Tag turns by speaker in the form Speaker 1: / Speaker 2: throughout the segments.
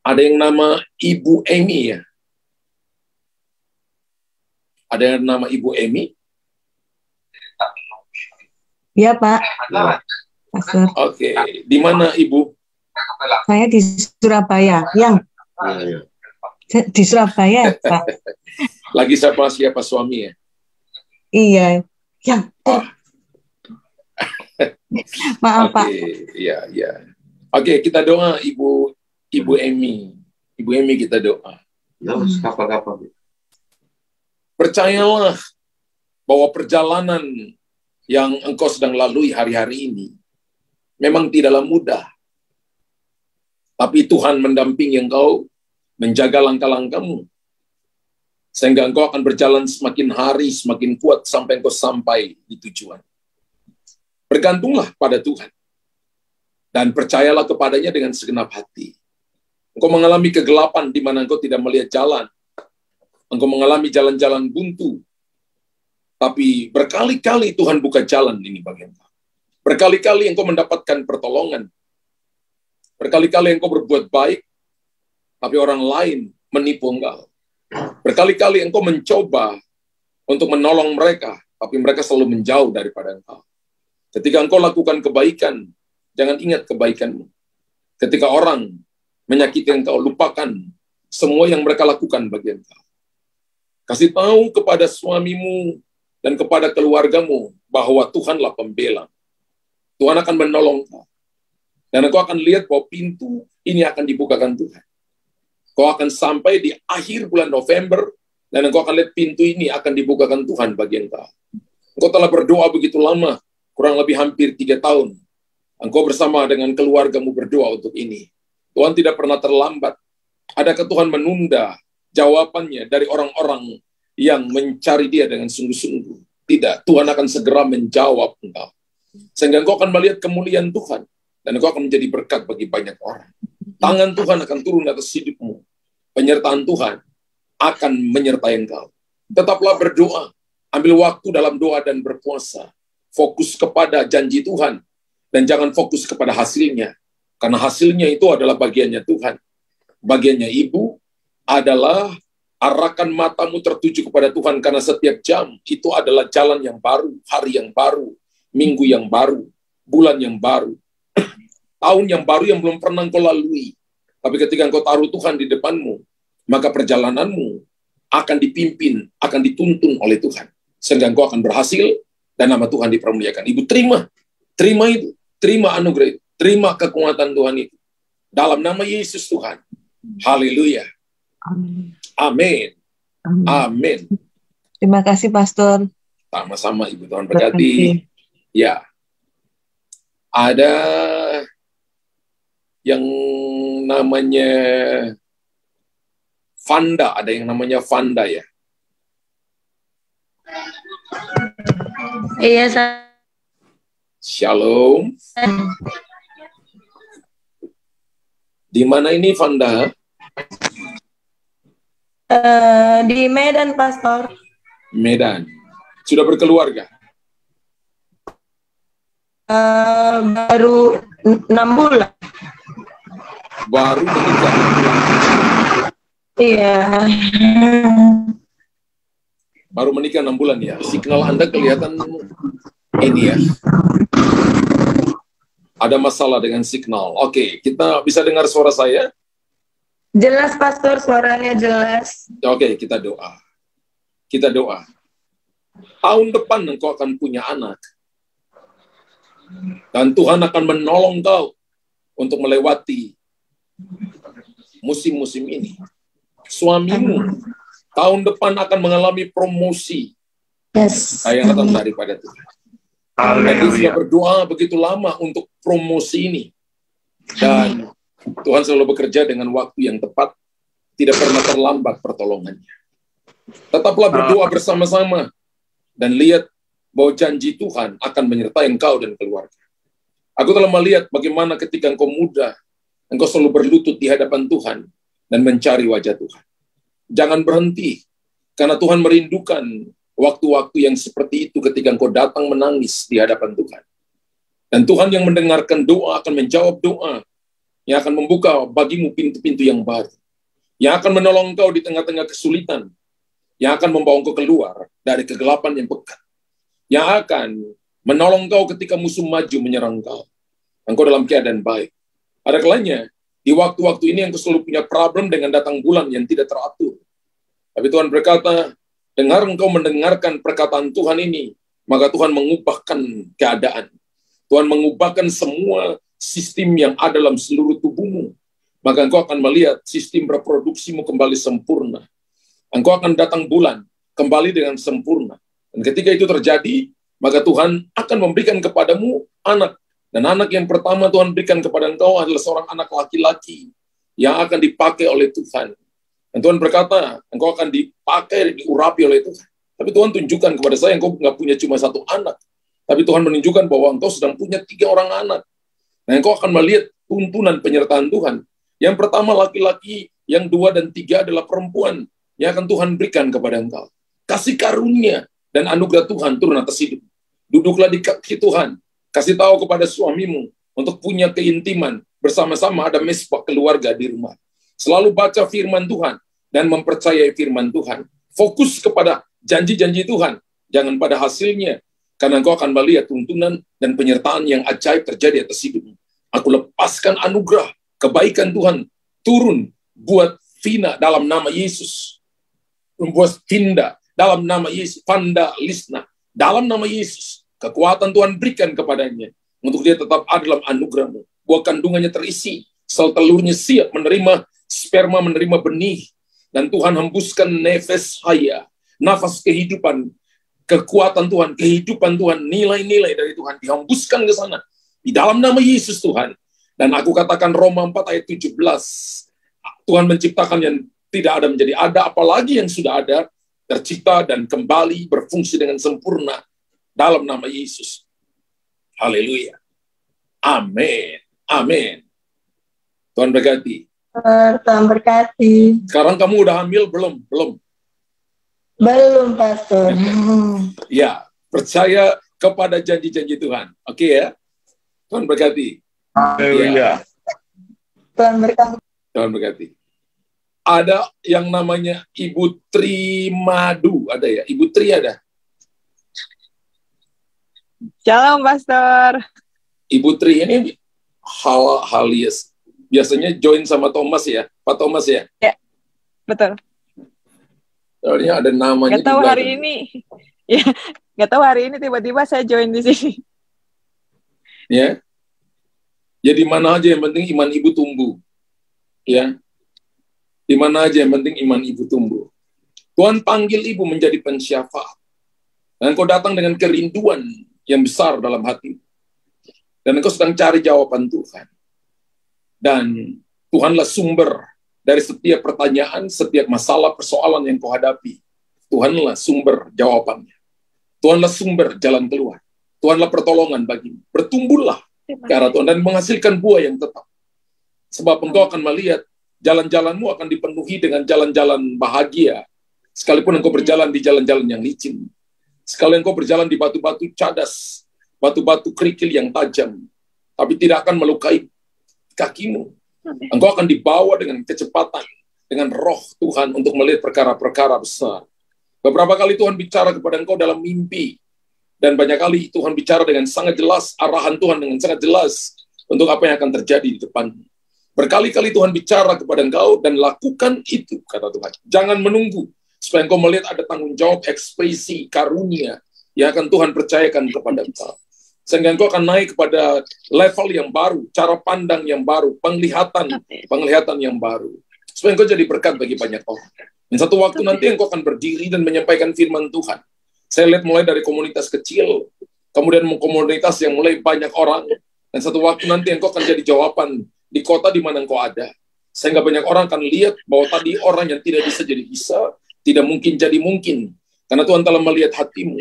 Speaker 1: Ada yang nama Ibu Emi ya? Ada yang nama Ibu Emi?
Speaker 2: Iya, Pak. Pastor.
Speaker 1: Oke. Di mana Ibu?
Speaker 2: Saya di Surabaya. Di Surabaya, Pak.
Speaker 1: Lagi siapa suami ya?
Speaker 2: Iya. Yang.
Speaker 1: Oh.
Speaker 2: Maaf, Pak.
Speaker 1: Iya. Oke, kita doa Ibu Emi. Ibu Emi kita doa.
Speaker 3: Kapan-kapan.
Speaker 1: Percayalah bahwa perjalanan yang engkau sedang lalui hari-hari ini memang tidaklah mudah. Tapi Tuhan mendampingi engkau, menjaga langkah-langkahmu. Sehingga engkau akan berjalan semakin hari, semakin kuat sampai engkau sampai di tujuan. Bergantunglah pada Tuhan. Dan percayalah kepadanya dengan segenap hati. Engkau mengalami kegelapan di mana engkau tidak melihat jalan. Engkau mengalami jalan-jalan buntu. Tapi berkali-kali Tuhan buka jalan ini bagi engkau. Berkali-kali engkau mendapatkan pertolongan. Berkali-kali engkau berbuat baik, tapi orang lain menipu engkau. Berkali-kali engkau mencoba untuk menolong mereka, tapi mereka selalu menjauh daripada engkau. Ketika engkau lakukan kebaikan, jangan ingat kebaikanmu. Ketika orang menyakiti engkau, lupakan semua yang mereka lakukan bagi engkau. Kasih tahu kepada suamimu dan kepada keluargamu bahwa Tuhanlah pembela. Tuhan akan menolong kau. Dan engkau akan lihat bahwa pintu ini akan dibukakan Tuhan. Kau akan sampai di akhir bulan November, dan engkau akan lihat pintu ini akan dibukakan Tuhan bagi engkau. Engkau telah berdoa begitu lama, kurang lebih hampir 3 tahun. Engkau bersama dengan keluargamu berdoa untuk ini. Tuhan tidak pernah terlambat. Adakah Tuhan menunda jawabannya dari orang-orang yang mencari dia dengan sungguh-sungguh? Tidak, Tuhan akan segera menjawab engkau. Sehingga engkau akan melihat kemuliaan Tuhan. Dan engkau akan menjadi berkat bagi banyak orang. Tangan Tuhan akan turun atas hidupmu. Penyertaan Tuhan akan menyertai engkau. Tetaplah berdoa. Ambil waktu dalam doa dan berpuasa. Fokus kepada janji Tuhan. Dan jangan fokus kepada hasilnya. Karena hasilnya itu adalah bagiannya Tuhan. Bagiannya ibu adalah arahkan matamu tertuju kepada Tuhan. Karena setiap jam itu adalah jalan yang baru. Hari yang baru. Minggu yang baru. Bulan yang baru. Tahun yang baru yang belum pernah engkau lalui. Tapi ketika engkau taruh Tuhan di depanmu, maka perjalananmu akan dipimpin, akan dituntun oleh Tuhan. Sehingga engkau akan berhasil, dan nama Tuhan dipermuliakan. Ibu terima itu, terima anugerah itu, terima kekuatan Tuhan itu. Dalam nama Yesus Tuhan. Haleluya. Amin. Amin.
Speaker 2: Terima kasih, Pastor.
Speaker 1: Sama-sama, Ibu. Tuhan berkati. Ya. Ada yang namanya Vanda, ada yang namanya Vanda ya?
Speaker 4: Iya,
Speaker 1: Shalom. Di mana ini Vanda?
Speaker 4: Di Medan, Pastor.
Speaker 1: Medan. Sudah berkeluarga?
Speaker 4: Baru 6 bulan.
Speaker 1: Baru menikah.
Speaker 4: Iya.
Speaker 1: Baru menikah 6 bulan ya. Signal Anda kelihatan ini ya. Ada masalah dengan signal. Oke, kita bisa dengar suara saya?
Speaker 4: Jelas, Pastor, suaranya jelas.
Speaker 1: Oke, kita doa. Kita doa. Tahun depan engkau akan punya anak. Dan Tuhan akan menolong kau untuk melewati musim-musim ini. Suamimu tahun depan akan mengalami promosi.
Speaker 4: Yes.
Speaker 1: Yang datang daripada Tuhan. Dan dia sudah berdoa begitu lama untuk promosi ini. Dan Tuhan selalu bekerja dengan waktu yang tepat. Tidak pernah terlambat pertolongannya. Tetaplah berdoa bersama-sama. Dan lihat bahwa janji Tuhan akan menyertai engkau dan keluarga. Aku telah melihat bagaimana ketika engkau muda, engkau selalu berlutut di hadapan Tuhan dan mencari wajah Tuhan. Jangan berhenti, karena Tuhan merindukan waktu-waktu yang seperti itu ketika engkau datang menangis di hadapan Tuhan. Dan Tuhan yang mendengarkan doa akan menjawab doa yang akan membuka bagimu pintu-pintu yang baru, yang akan menolong engkau di tengah-tengah kesulitan, yang akan membawa engkau keluar dari kegelapan yang pekat, yang akan menolong engkau ketika musuh maju menyerang engkau. Engkau dalam keadaan baik. Ada kalanya, di waktu-waktu ini engkau selalu punya problem dengan datang bulan yang tidak teratur. Tapi Tuhan berkata, dengar engkau mendengarkan perkataan Tuhan ini, maka Tuhan mengubahkan keadaan. Tuhan mengubahkan semua sistem yang ada dalam seluruh tubuhmu. Maka engkau akan melihat sistem reproduksimu kembali sempurna. Engkau akan datang bulan kembali dengan sempurna. Dan ketika itu terjadi, maka Tuhan akan memberikan kepadamu anak. Dan anak yang pertama Tuhan berikan kepada engkau adalah seorang anak laki-laki yang akan dipakai oleh Tuhan. Dan Tuhan berkata, engkau akan dipakai, diurapi oleh Tuhan. Tapi Tuhan tunjukkan kepada saya, engkau nggak punya cuma satu anak. Tapi Tuhan menunjukkan bahwa engkau sedang punya 3 orang anak. Nah, engkau akan melihat tuntunan penyertaan Tuhan. Yang pertama laki-laki, yang 2 dan 3 adalah perempuan yang akan Tuhan berikan kepada engkau. Kasih karunia dan anugerah Tuhan turun atas hidup. Duduklah di kaki Tuhan. Kasih tahu kepada suamimu untuk punya keintiman bersama-sama, ada mesbah keluarga di rumah. Selalu baca firman Tuhan dan mempercayai firman Tuhan. Fokus kepada janji-janji Tuhan, jangan pada hasilnya, karena engkau akan melihat tuntunan dan penyertaan yang ajaib terjadi atas hidupmu. Aku lepaskan anugerah, kebaikan Tuhan turun buat Vina dalam nama Yesus. Buat Vinda dalam nama Yesus. Vanda Lisna dalam nama Yesus. Kekuatan Tuhan berikan kepadanya untuk dia tetap ada dalam anugerahmu. Buah kandungannya terisi, sel telurnya siap menerima sperma, menerima benih. Dan Tuhan hembuskan nefes haya, nafas kehidupan, kekuatan Tuhan, kehidupan Tuhan, nilai-nilai dari Tuhan dihembuskan ke sana. Di dalam nama Yesus Tuhan. Dan aku katakan Roma 4 ayat 17, Tuhan menciptakan yang tidak ada menjadi ada, apalagi yang sudah ada, tercipta dan kembali berfungsi dengan sempurna. Dalam nama Yesus. Haleluya. Amin. Amin. Tuhan berkati.
Speaker 4: Tuhan berkati.
Speaker 1: Sekarang kamu udah hamil belum? Belum.
Speaker 4: Belum, Pastor.
Speaker 1: Ya, percaya kepada janji-janji Tuhan. Oke ya. Tuhan berkati.
Speaker 3: Haleluya.
Speaker 4: Tuhan berkati.
Speaker 1: Tuhan berkati. Ada yang namanya Ibu Tri Madu. Ada ya? Ibu Tri ada?
Speaker 5: Shalom, Pastor.
Speaker 1: Ibu Tri ini Halias. Biasanya join sama Thomas ya, Pak Thomas ya?
Speaker 5: Ya, betul.
Speaker 1: Soalnya ada namanya.
Speaker 5: Gak tahu hari ini. Ya, gak tahu hari ini tiba-tiba saya join di sini.
Speaker 1: Ya. Jadi mana aja yang penting iman ibu tumbuh. Ya. Di mana aja yang penting iman ibu tumbuh. Tuhan panggil ibu menjadi pensyafaat. Dan kau datang dengan kerinduan yang besar dalam hati. Dan engkau sedang cari jawaban Tuhan. Dan Tuhanlah sumber dari setiap pertanyaan, setiap masalah, persoalan yang kau hadapi. Tuhanlah sumber jawabannya. Tuhanlah sumber jalan keluar. Tuhanlah pertolongan bagimu. Bertumbuhlah ke arah Tuhan dan menghasilkan buah yang tetap. Sebab engkau akan melihat jalan-jalanmu akan dipenuhi dengan jalan-jalan bahagia. Sekalipun engkau berjalan di jalan-jalan yang licin. Sekali engkau berjalan di batu-batu cadas, batu-batu kerikil yang tajam, tapi tidak akan melukai kakimu. Engkau akan dibawa dengan kecepatan, dengan roh Tuhan untuk melihat perkara-perkara besar. Beberapa kali Tuhan bicara kepada engkau dalam mimpi, dan banyak kali Tuhan bicara dengan sangat jelas, arahan Tuhan dengan sangat jelas untuk apa yang akan terjadi di depanmu. Berkali-kali Tuhan bicara kepada engkau, dan lakukan itu, kata Tuhan. Jangan menunggu, supaya engkau melihat ada tanggung jawab, ekspresi, karunia yang akan Tuhan percayakan kepada engkau. Sehingga engkau akan naik kepada level yang baru, cara pandang yang baru, penglihatan yang baru. Supaya engkau jadi berkat bagi banyak orang. Dan satu waktu nanti engkau akan berdiri dan menyampaikan firman Tuhan. Saya lihat mulai dari komunitas kecil, kemudian komunitas yang mulai banyak orang, dan satu waktu nanti engkau akan jadi jawaban di kota di mana engkau ada. Sehingga banyak orang akan lihat bahwa tadi orang yang tidak bisa jadi bisa, tidak mungkin jadi mungkin. Karena Tuhan telah melihat hatimu.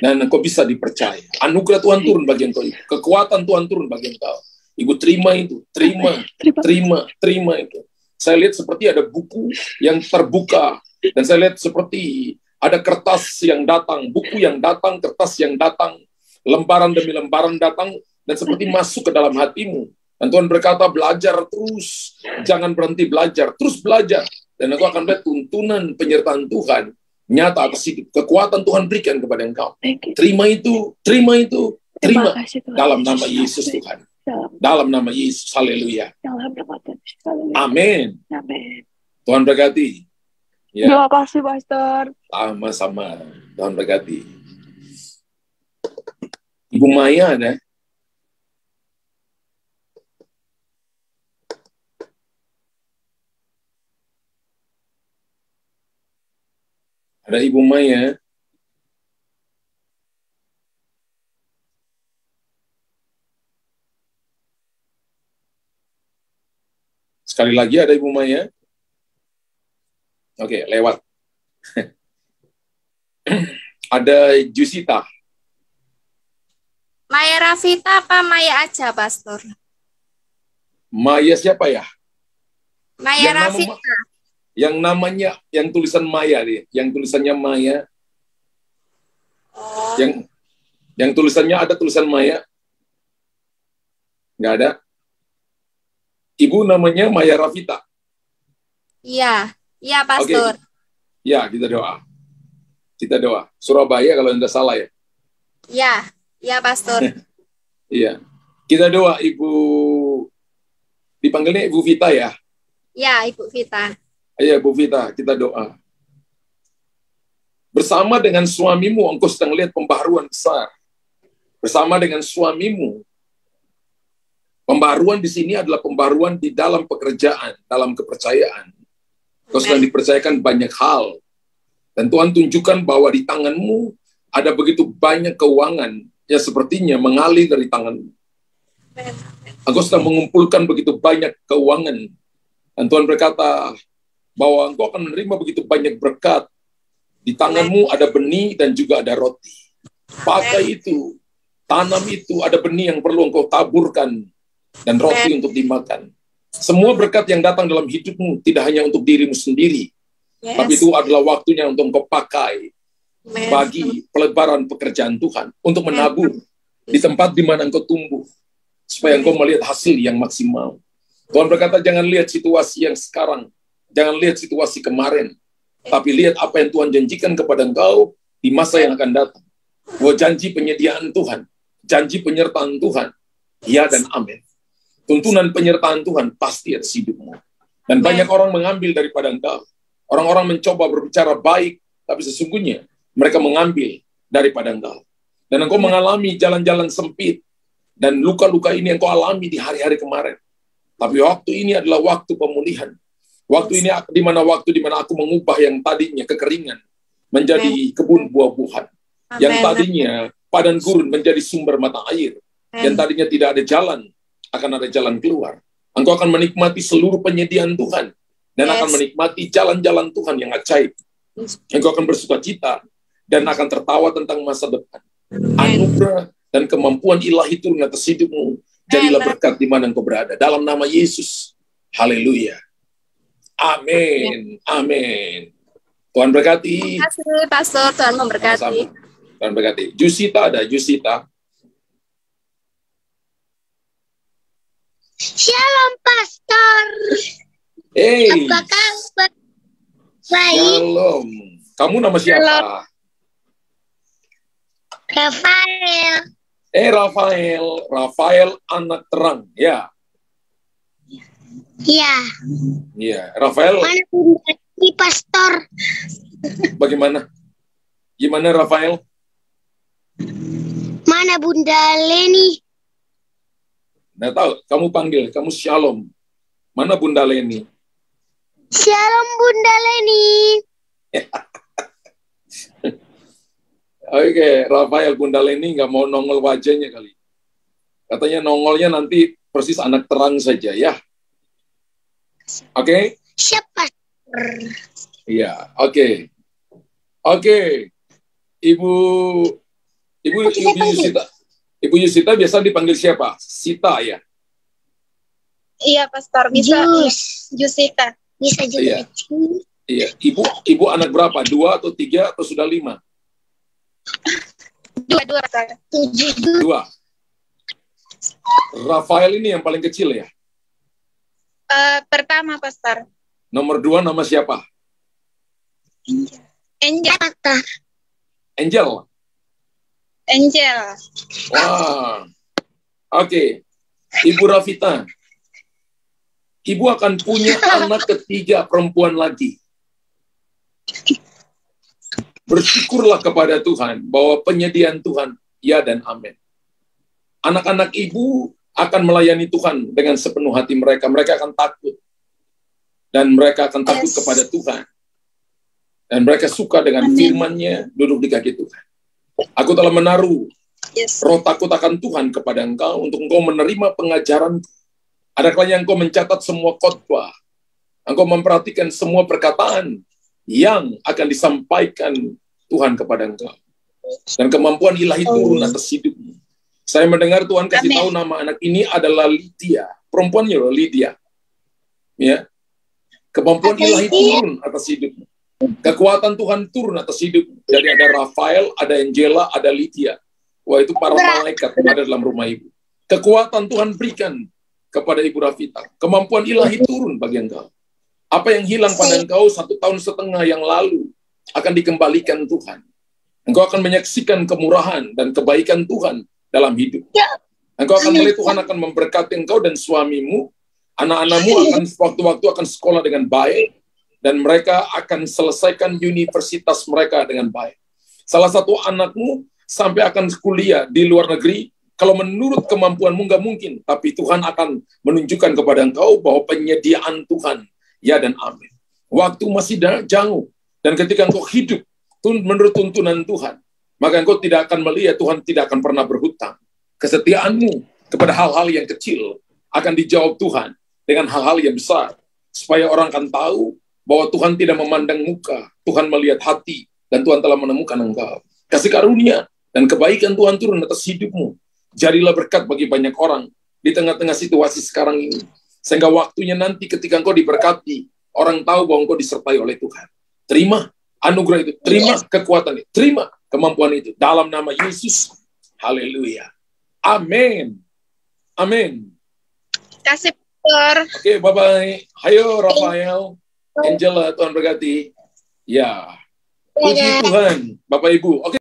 Speaker 1: Dan engkau bisa dipercaya. Anugerah Tuhan turun bagi engkau. Kekuatan Tuhan turun bagi engkau. Ibu terima itu. Terima itu. Saya lihat seperti ada buku yang terbuka. Dan saya lihat seperti ada kertas yang datang. Buku yang datang, kertas yang datang. Lembaran demi lembaran datang. Dan seperti masuk ke dalam hatimu. Dan Tuhan berkata, belajar terus, jangan berhenti belajar, terus belajar. Dan engkau akan lihat tuntunan penyertaan Tuhan nyata atas hidup. Kekuatan Tuhan berikan kepada engkau. Terima itu, terima itu, terima. Dalam nama Yesus Tuhan. Dalam nama Yesus, haleluya. Amin. Tuhan berkati. Ya.
Speaker 5: Terima kasih, Pastor.
Speaker 1: Sama-sama. Tuhan berkati. Ibu Maya ada? Ada Ibu Maya? Sekali lagi ada Ibu Maya? Oke, lewat. Ada Jusita.
Speaker 3: Maya Rafita apa Maya aja, Pastor?
Speaker 1: Maya siapa ya?
Speaker 3: Maya Rafita.
Speaker 1: Yang namanya, yang tulisan Maya dia, yang tulisannya Maya.
Speaker 3: Oh.
Speaker 1: Yang tulisannya ada tulisan Maya? Nggak ada? Ibu namanya Maya Rafita.
Speaker 3: Iya, iya Pastor.
Speaker 1: Okay. Ya, kita doa. Kita doa. Surabaya kalau tidak salah ya.
Speaker 3: Iya, iya Pastor.
Speaker 1: Iya. Kita doa Ibu, dipanggilnya Ibu Vita ya?
Speaker 3: Iya, Ibu Vita.
Speaker 1: Iya, Bu Vita, kita doa. Bersama dengan suamimu, engkau sedang lihat pembaharuan besar. Bersama dengan suamimu, pembaharuan di sini adalah pembaharuan di dalam pekerjaan, dalam kepercayaan. Engkau sedang dipercayakan banyak hal. Dan Tuhan tunjukkan bahwa di tanganmu ada begitu banyak keuangan yang sepertinya mengalir dari tanganmu. Engkau sedang mengumpulkan begitu banyak keuangan. Dan Tuhan berkata, bahwa engkau akan menerima begitu banyak berkat. Di tanganmu ada benih dan juga ada roti. Pakai itu, tanam itu, ada benih yang perlu engkau taburkan, dan roti untuk dimakan. Semua berkat yang datang dalam hidupmu tidak hanya untuk dirimu sendiri, tapi itu adalah waktunya untuk engkau pakai bagi pelebaran pekerjaan Tuhan, untuk menabur di tempat di mana engkau tumbuh, supaya engkau melihat hasil yang maksimal. Tuhan berkata, jangan lihat situasi yang sekarang, jangan lihat situasi kemarin, tapi lihat apa yang Tuhan janjikan kepada engkau di masa yang akan datang. Bahwa janji penyediaan Tuhan, janji penyertaan Tuhan, ya dan amin. Tuntunan penyertaan Tuhan pasti atas hidupmu. Dan banyak orang mengambil daripada engkau. Orang-orang mencoba berbicara baik, tapi sesungguhnya mereka mengambil daripada engkau. Dan engkau mengalami jalan-jalan sempit, dan luka-luka ini engkau alami di hari-hari kemarin. Tapi waktu ini adalah waktu pemulihan. Waktu ini di mana aku mengubah yang tadinya kekeringan menjadi kebun buah-buahan. Yang tadinya padang gurun menjadi sumber mata air. Yang tadinya tidak ada jalan, akan ada jalan keluar. Engkau akan menikmati seluruh penyediaan Tuhan. Dan akan menikmati jalan-jalan Tuhan yang ajaib. Engkau akan bersuka cita dan akan tertawa tentang masa depan. Anugerah dan kemampuan ilahi turun atas hidupmu. Jadilah berkat di mana engkau berada. Dalam nama Yesus. Haleluya. Amin. Amin. Tuhan berkati.
Speaker 3: Terima kasih, Pastor. Tuhan memberkati.
Speaker 1: Sama-sama. Tuhan berkati. Jusita ada, Jusita.
Speaker 6: Shalom, Pastor.
Speaker 1: Hey.
Speaker 6: Apa kabar? Baik.
Speaker 1: Shalom. Kamu nama siapa?
Speaker 6: Rafael.
Speaker 1: Rafael. Rafael anak terang. Ya.
Speaker 6: Ya.
Speaker 1: Ya. Rafael.
Speaker 6: Mana Bunda Leni, Pastor?
Speaker 1: Bagaimana? Gimana Rafael?
Speaker 6: Mana Bunda Leni?
Speaker 1: Nggak tahu. Kamu panggil. Kamu Shalom. Mana Bunda Leni?
Speaker 6: Shalom Bunda Leni.
Speaker 1: Oke, Rafael, Bunda Leni nggak mau nongol wajahnya kali. Katanya nongolnya nanti persis anak terang saja ya. Oke?
Speaker 6: Siapa?
Speaker 1: Iya, oke. Oke. Ibu Yusita. Ibu Yusita biasa dipanggil siapa? Sita ya?
Speaker 3: Iya, Pastor. Bisa. Jusita.
Speaker 6: Bisa juga.
Speaker 1: Iya. Ibu anak berapa? 2 atau 3 atau sudah 5?
Speaker 3: 2.
Speaker 1: 2. Rafael ini yang paling kecil ya?
Speaker 3: Pertama, Pastor.
Speaker 1: Nomor 2 nama siapa?
Speaker 3: Angel.
Speaker 1: Angel.
Speaker 3: Angel.
Speaker 1: Wah. Oke. Ibu Rafita. Ibu akan punya anak ketiga perempuan lagi. Bersyukurlah kepada Tuhan bahwa penyediaan Tuhan, ya dan amin. Anak-anak ibu akan melayani Tuhan dengan sepenuh hati mereka. Mereka akan takut. Dan mereka akan takut kepada Tuhan. Dan mereka suka dengan firman-Nya, duduk di kaki Tuhan. Aku telah menaruh roh takut akan Tuhan kepada engkau, untuk engkau menerima pengajaran. Ada kalanya engkau mencatat semua khotbah. Engkau memperhatikan semua perkataan yang akan disampaikan Tuhan kepada engkau. Dan kemampuan ilahi turun atas hidupmu. Saya mendengar Tuhan kasih tahu nama anak ini adalah Lydia. Perempuannya loh, Lydia. Ya. Kemampuan ilahi turun atas hidupmu. Kekuatan Tuhan turun atas hidupmu. Jadi ada Rafael, ada Angela, ada Lydia. Wah, itu para malaikat ada dalam rumah ibu. Kekuatan Tuhan berikan kepada Ibu Rafita. Kemampuan ilahi turun bagi engkau. Apa yang hilang pada engkau 1,5 tahun yang lalu akan dikembalikan Tuhan. Engkau akan menyaksikan kemurahan dan kebaikan Tuhan dalam hidup. Engkau akan melihat Tuhan akan memberkati engkau dan suamimu. Anak-anakmu akan waktu-waktu akan sekolah dengan baik. Dan mereka akan selesaikan universitas mereka dengan baik. Salah satu anakmu sampai akan kuliah di luar negeri. Kalau menurut kemampuanmu nggak mungkin. Tapi Tuhan akan menunjukkan kepada engkau bahwa penyediaan Tuhan, ya dan amin. Waktu masih jauh. Dan ketika engkau hidup menurut tuntunan Tuhan, maka engkau tidak akan melihat Tuhan tidak akan pernah berhutang. Kesetiaanmu kepada hal-hal yang kecil akan dijawab Tuhan dengan hal-hal yang besar. Supaya orang akan tahu bahwa Tuhan tidak memandang muka, Tuhan melihat hati, dan Tuhan telah menemukan engkau. Kasih karunia dan kebaikan Tuhan turun atas hidupmu. Jadilah berkat bagi banyak orang di tengah-tengah situasi sekarang ini. Sehingga waktunya nanti ketika engkau diberkati, orang tahu bahwa engkau disertai oleh Tuhan. Terima anugerah itu, terima kekuatan itu, terima kemampuan itu. Dalam nama Yesus, haleluya. Amin. Amin.
Speaker 3: Kasih, Pastor.
Speaker 1: Oke, bye-bye. Hayo, Rafael. Angela, Tuhan berkati. Ya. Puji Tuhan, Bapak Ibu. Oke.